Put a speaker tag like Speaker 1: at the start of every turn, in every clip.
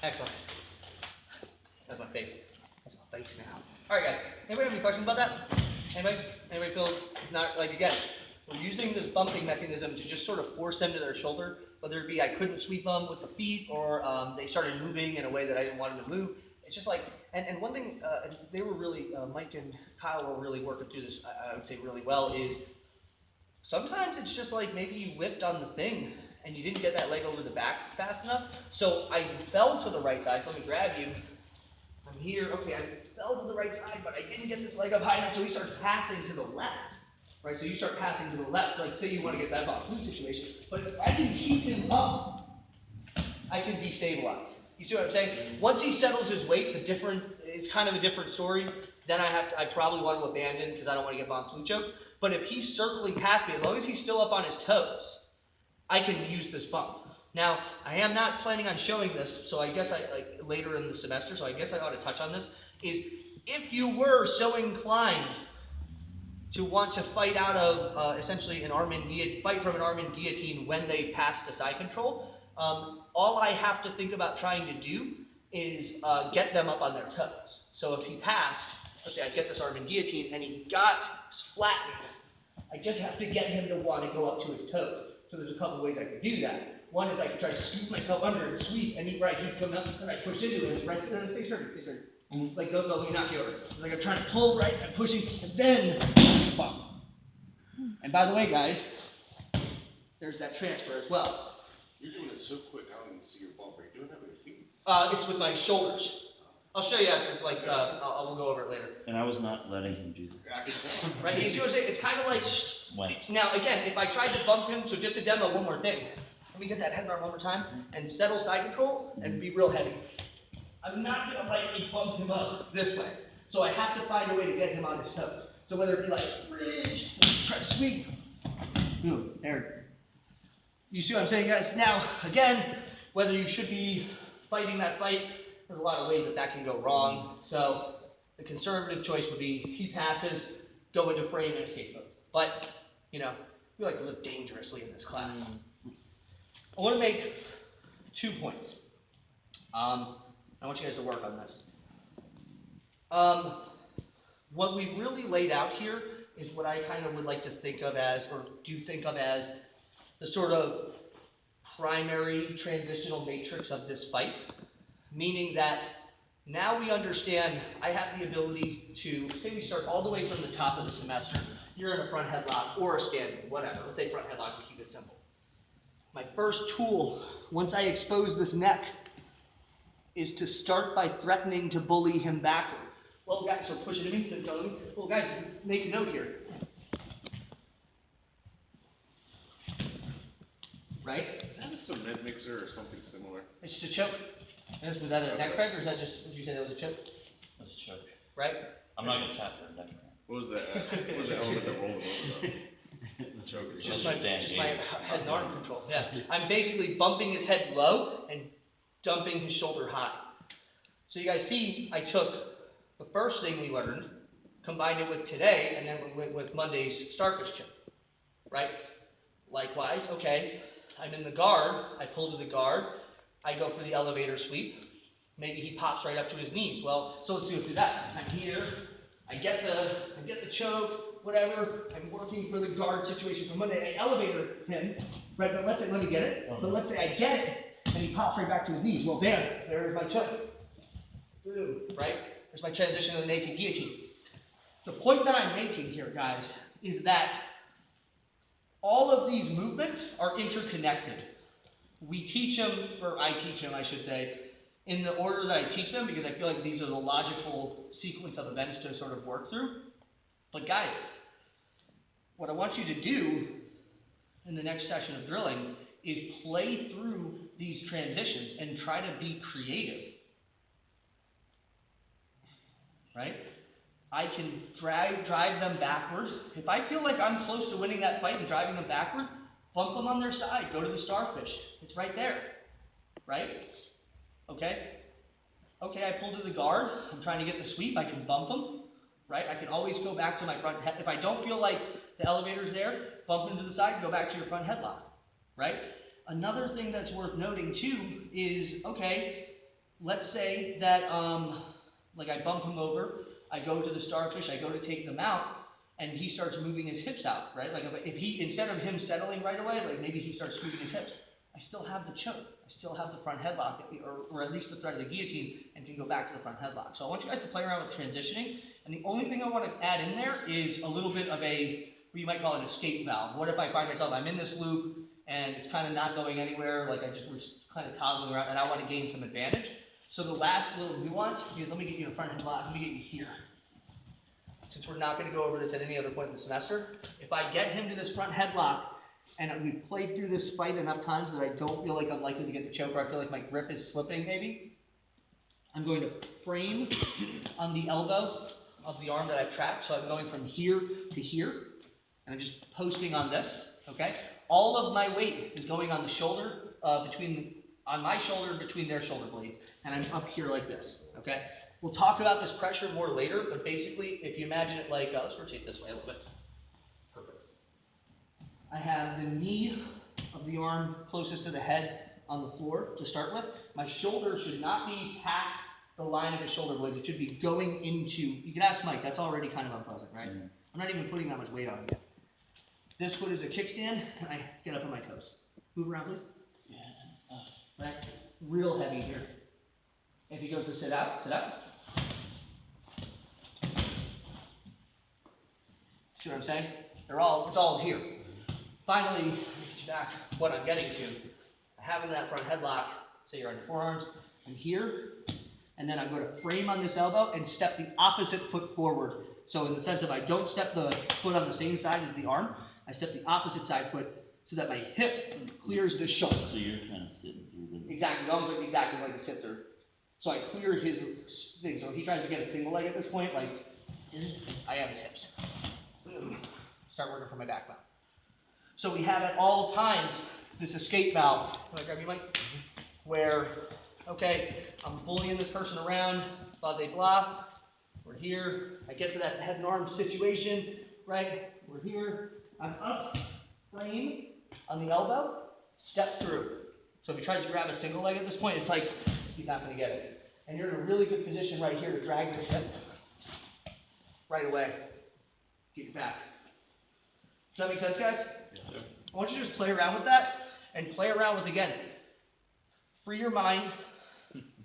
Speaker 1: Excellent. That's my face. That's my face now. All right, guys. Anybody have any questions about that? Anybody? Anybody feel not like again? We're using this bumping mechanism to just sort of force them to their shoulder, whether it be I couldn't sweep them with the feet or they started moving in a way that I didn't want them to move. It's just like, and one thing they were really, Mike and Kyle were really working through this, I would say really well, is sometimes it's just like maybe you whiffed on the thing and you didn't get that leg over the back fast enough. So I fell to the right side, so let me grab you from here. Okay, I fell to the right side, but I didn't get this leg up high enough, so he starts passing to the left. Right, so you start passing to the left, like say you want to get that box blue situation, but if I can keep him up, I can destabilize. You see what I'm saying? Once he settles his weight, it's kind of a different story. Then I probably want to abandon because I don't want to get bomb flu choke. But if he's circling past me, as long as he's still up on his toes, I can use this bump. Now, I am not planning on showing this, so I guess later in the semester, so I guess I ought to touch on this, is if you were so inclined to want to fight out of essentially fight from an arm in guillotine when they've passed to side control. All I have to think about trying to do is get them up on their toes. So if he passed, let's say I get this arm in guillotine and he got flattened, I just have to get him to want to go up to his toes. So there's a couple ways I could do that. One is I could try to scoop myself under and sweep, and he's coming up, and I push into him, right, stay straight. Like, no, let me knock you over. Like I'm trying to pull right, I'm pushing, and then bump. And by the way, guys, there's that transfer as well.
Speaker 2: You're doing it so quick, I don't even see your bump. Are you doing that with your feet?
Speaker 1: It's with my shoulders. I'll show you after, we'll go over it later.
Speaker 3: And I was not letting him do that.
Speaker 2: I can tell.
Speaker 1: Right, you see what I'm saying? It's kind of like, now again, if I tried to bump him, so just to demo one more thing. Let me get that head arm one more time, and settle side control, and be real heavy. I'm not going to lightly bump him up this way. So I have to find a way to get him on his toes. So whether it be like bridge, try to sweep. Ooh, there it is. You see what I'm saying, guys? Now, again, whether you should be fighting that fight, there's a lot of ways that can go wrong. So the conservative choice would be he passes, go into frame and escape mode. But, we like to live dangerously in this class. I want to make 2 points. I want you guys to work on this. What we've really laid out here is what I kind of would like to think of as, or do think of as, the sort of primary transitional matrix of this fight. Meaning that now we understand I have the ability to, say we start all the way from the top of the semester, you're in a front headlock or a standing, whatever. Let's say front headlock to keep it simple. My first tool, once I expose this neck, is to start by threatening to bully him backward. Well, guys, so push it to me. Well, guys, make a note here. Right?
Speaker 2: Is that a cement mixer or something similar?
Speaker 1: It's just a choke. Was that a neck crack, or is that just, did you say that was a choke?
Speaker 3: That's a choke.
Speaker 1: Right?
Speaker 3: I'm not going to tap for a neck crack.
Speaker 2: What was the element that rolled over though? The choke is
Speaker 1: Just my head and arm control. Yeah. I'm basically bumping his head low and dumping his shoulder high. So you guys see, I took the first thing we learned, combined it with today, and then with Monday's starfish chip. Right? Likewise, okay, I'm in the guard, I pull to the guard, I go for the elevator sweep, maybe he pops right up to his knees. Well, so let's go through that. I'm here, I get the choke, whatever, I'm working for the guard situation for Monday, I elevator him, right, but let me get it, but let's say I get it, and he pops right back to his knees. Well, there's my choke, right? There's my transition to the naked guillotine. The point that I'm making here, guys, is that all of these movements are interconnected. We teach them, or I teach them, I should say, in the order that I teach them, because I feel like these are the logical sequence of events to sort of work through. But guys, what I want you to do in the next session of drilling is play through these transitions and try to be creative. Right? I can drive them backward. If I feel like I'm close to winning that fight and driving them backward, bump them on their side. Go to the starfish. It's right there. Right? Okay? Okay, I pull to the guard. I'm trying to get the sweep. I can bump them. Right? I can always go back to my front head. If I don't feel like the elevator's there, bump them to the side, go back to your front headlock. Right? Another thing that's worth noting too is, okay, let's say that, like I bump him over, I go to the starfish, I go to take them out, and he starts moving his hips out, right? Like if he, instead of him settling right away, like maybe he starts scooting his hips, I still have the choke. I still have the front headlock, or at least the thread of the guillotine, and can go back to the front headlock. So I want you guys to play around with transitioning, and the only thing I want to add in there is a little bit of a, what you might call an escape valve. What if I find myself, I'm in this loop, and it's kind of not going anywhere, like was kind of toggling around, and I want to gain some advantage. So the last little nuance is, let me get you a front headlock, let me get you here. Since we're not going to go over this at any other point in the semester, if I get him to this front headlock, and we've played through this fight enough times that I don't feel like I'm likely to get the choke, or I feel like my grip is slipping maybe, I'm going to frame on the elbow of the arm that I've trapped. So I'm going from here to here, and I'm just posting on this, okay? All of my weight is going on the shoulder, on my shoulder between their shoulder blades, and I'm up here like this, okay? We'll talk about this pressure more later, but basically, if you imagine it like, let's rotate this way a little bit. Perfect. I have the knee of the arm closest to the head on the floor to start with. My shoulder should not be past the line of his shoulder blades. It should be going into, you can ask Mike, that's already kind of unpleasant, right?
Speaker 3: Mm.
Speaker 1: I'm not even putting that much weight on it yet. This foot is a kickstand, and I get up on my toes. Move around, please.
Speaker 3: Yeah, that's tough.
Speaker 1: Right? Real heavy here. If he goes to sit out, sit out. See what I'm saying? It's all here. Finally, let me get you back. What I'm getting to, I have him in that front headlock, say you're on your forearms, I'm here, and then I'm going to frame on this elbow and step the opposite foot forward. So in the sense of I don't step the foot on the same side as the arm, I step the opposite side foot so that my hip clears the shoulder.
Speaker 3: So you're kind of sitting through the...
Speaker 1: Exactly, almost like exactly like a sit through. So I clear his thing. So if he tries to get a single leg at this point, like, I have his hips. Start working for my back valve. So we have at all times this escape valve. Can I grab you, Mike? Where, okay, I'm bullying this person around, blah, blah. We're here. I get to that head and arm situation, right? We're here. I'm up, frame on the elbow, step through. So if he tries to grab a single leg at this point, it's like he's not going to get it. And you're in a really good position right here to drag this hip right away. Get your back. Does that make sense, guys?
Speaker 2: Yeah.
Speaker 1: I want you to just play around with that and play around with, again, free your mind,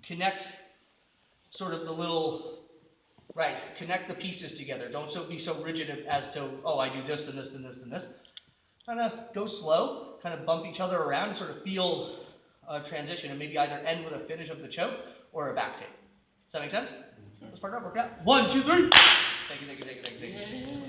Speaker 1: connect sort of the little, right, connect the pieces together. Don't be so rigid as to, oh, I do this, then this, then this, then this. Kind of go slow, kind of bump each other around and sort of feel a transition and maybe either end with a finish of the choke or a back take. Does that make sense? Let's partner up, work it out. 1, 2, 3. Thank you.